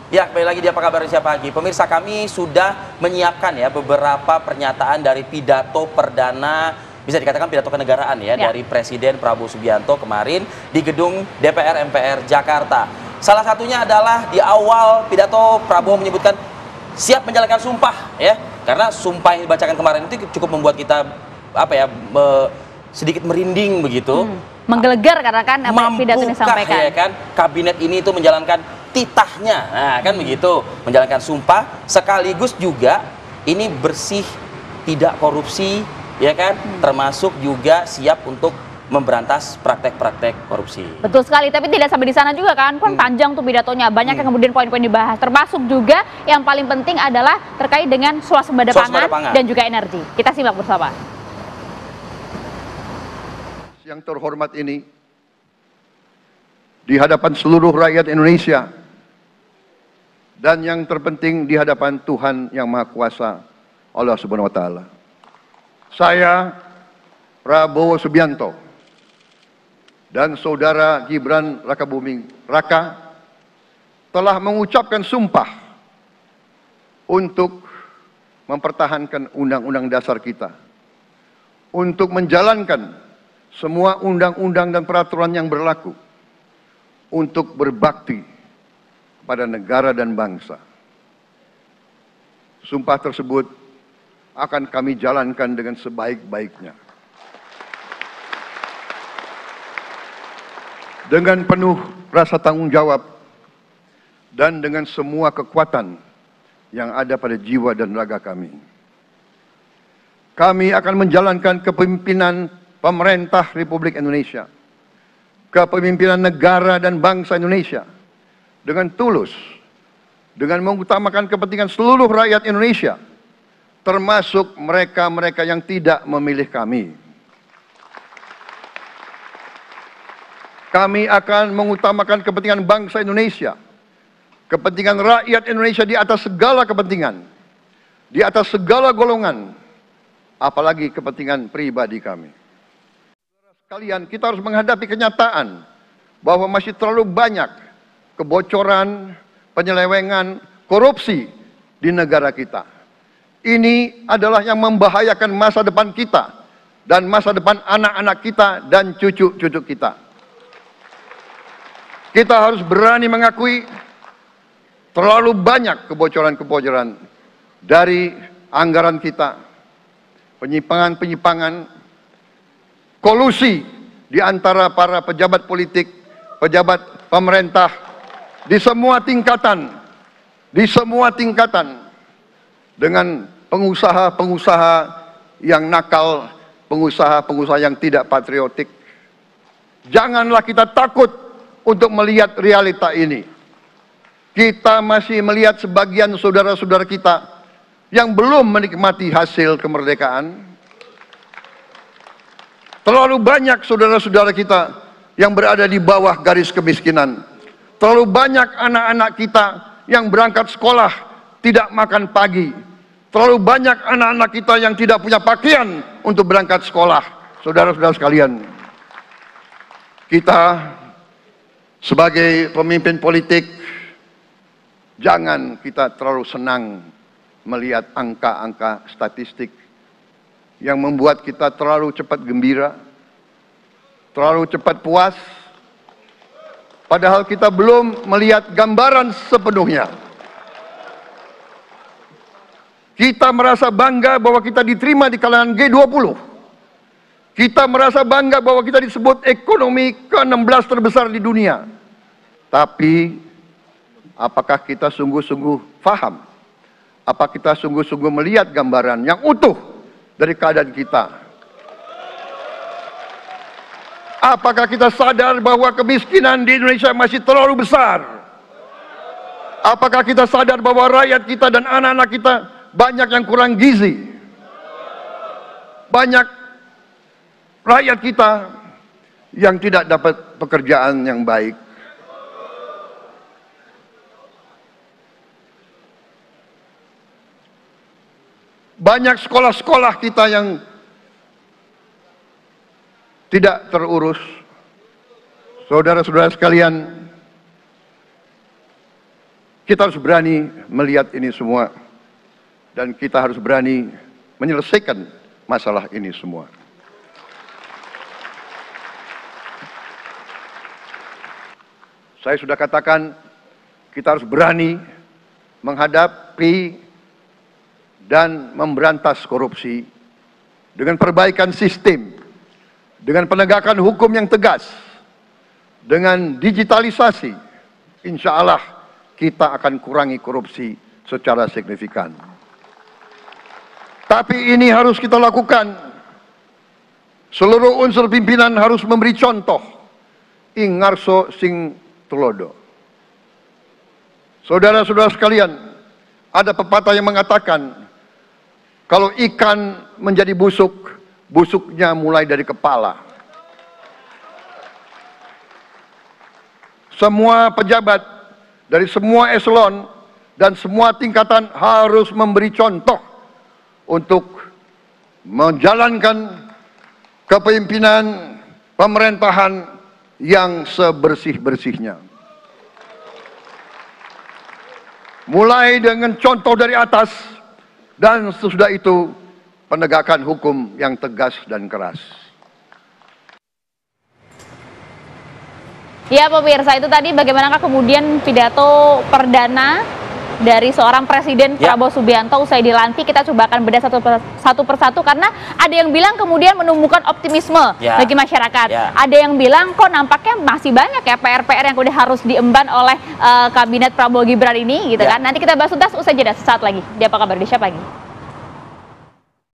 Ya, kembali lagi di Apa Kabar Indonesia Pagi. Pemirsa, kami sudah menyiapkan ya beberapa pernyataan dari pidato perdana, bisa dikatakan pidato kenegaraan ya, dari Presiden Prabowo Subianto kemarin di gedung DPR MPR Jakarta. Salah satunya adalah di awal pidato Prabowo menyebutkan siap menjalankan sumpah ya, karena sumpah yang dibacakan kemarin itu cukup membuat kita sedikit merinding begitu. Menggelegar karena kan pidato yang disampaikan. Ya kan, kabinet ini itu menjalankan titahnya, nah kan begitu, menjalankan sumpah sekaligus juga ini bersih, tidak korupsi, ya kan, termasuk juga siap untuk memberantas praktek-praktek korupsi. Betul sekali, tapi tidak sampai di sana juga kan panjang tuh pidatonya, banyak yang kemudian poin-poin dibahas, termasuk juga yang paling penting adalah terkait dengan swasembada pangan dan juga energi. Kita simak bersama. Yang terhormat ini, di hadapan seluruh rakyat Indonesia, dan yang terpenting di hadapan Tuhan yang Maha Kuasa, Allah Subhanahu wa Ta'ala. Saya, Prabowo Subianto, dan Saudara Gibran Rakabuming Raka telah mengucapkan sumpah untuk mempertahankan Undang-Undang Dasar kita, untuk menjalankan semua undang-undang dan peraturan yang berlaku, untuk berbakti pada negara dan bangsa. Sumpah tersebut akan kami jalankan dengan sebaik-baiknya. Dengan penuh rasa tanggung jawab dan dengan semua kekuatan yang ada pada jiwa dan raga kami. Kami akan menjalankan kepemimpinan pemerintah Republik Indonesia, kepemimpinan negara dan bangsa Indonesia dengan tulus, dengan mengutamakan kepentingan seluruh rakyat Indonesia, termasuk mereka-mereka yang tidak memilih kami. Kami akan mengutamakan kepentingan bangsa Indonesia, kepentingan rakyat Indonesia di atas segala kepentingan, di atas segala golongan, apalagi kepentingan pribadi kami. Sekalian, kita harus menghadapi kenyataan bahwa masih terlalu banyak kebocoran, penyelewengan, korupsi di negara kita. Ini adalah yang membahayakan masa depan kita dan masa depan anak-anak kita dan cucu-cucu kita. Kita harus berani mengakui terlalu banyak kebocoran-kebocoran dari anggaran kita, penyimpangan-penyimpangan, kolusi di antara para pejabat politik, pejabat pemerintah, di semua tingkatan, dengan pengusaha-pengusaha yang nakal, pengusaha-pengusaha yang tidak patriotik. Janganlah kita takut untuk melihat realita ini. Kita masih melihat sebagian saudara-saudara kita yang belum menikmati hasil kemerdekaan. Terlalu banyak saudara-saudara kita yang berada di bawah garis kemiskinan. Terlalu banyak anak-anak kita yang berangkat sekolah tidak makan pagi. Terlalu banyak anak-anak kita yang tidak punya pakaian untuk berangkat sekolah. Saudara-saudara sekalian, kita sebagai pemimpin politik, jangan kita terlalu senang melihat angka-angka statistik yang membuat kita terlalu cepat gembira, terlalu cepat puas, padahal kita belum melihat gambaran sepenuhnya. Kita merasa bangga bahwa kita diterima di kalangan G20. Kita merasa bangga bahwa kita disebut ekonomi ke-16 terbesar di dunia. Tapi, apakah kita sungguh-sungguh paham? Apa kita sungguh-sungguh melihat gambaran yang utuh dari keadaan kita? Apakah kita sadar bahwa kemiskinan di Indonesia masih terlalu besar? Apakah kita sadar bahwa rakyat kita dan anak-anak kita banyak yang kurang gizi? Banyak rakyat kita yang tidak dapat pekerjaan yang baik. Banyak sekolah-sekolah kita yang tidak terurus. Saudara-saudara sekalian, kita harus berani melihat ini semua. Dan kita harus berani menyelesaikan masalah ini semua. Saya sudah katakan, kita harus berani menghadapi dan memberantas korupsi dengan perbaikan sistem, dengan penegakan hukum yang tegas, dengan digitalisasi. Insya Allah kita akan kurangi korupsi secara signifikan. Tapi ini harus kita lakukan. Seluruh unsur pimpinan harus memberi contoh. Ing ngarso sing tulodo. Saudara-saudara sekalian, ada pepatah yang mengatakan, kalau ikan menjadi busuk, busuknya mulai dari kepala. Semua pejabat dari semua eselon dan semua tingkatan harus memberi contoh untuk menjalankan kepemimpinan pemerintahan yang sebersih-bersihnya. Mulai dengan contoh dari atas dan sesudah itu penegakan hukum yang tegas dan keras. Ya pemirsa, itu tadi bagaimanakah kemudian pidato perdana dari seorang Presiden Prabowo Subianto usai dilantik. Kita coba akan bedah satu persatu karena ada yang bilang kemudian menumbuhkan optimisme bagi masyarakat. Ada yang bilang kok nampaknya masih banyak ya PR-PR yang udah harus diemban oleh kabinet Prabowo Gibran ini gitu kan. Nanti kita bahas tuntas usai jeda sesaat lagi. Di Apa Kabar Indonesia Pagi.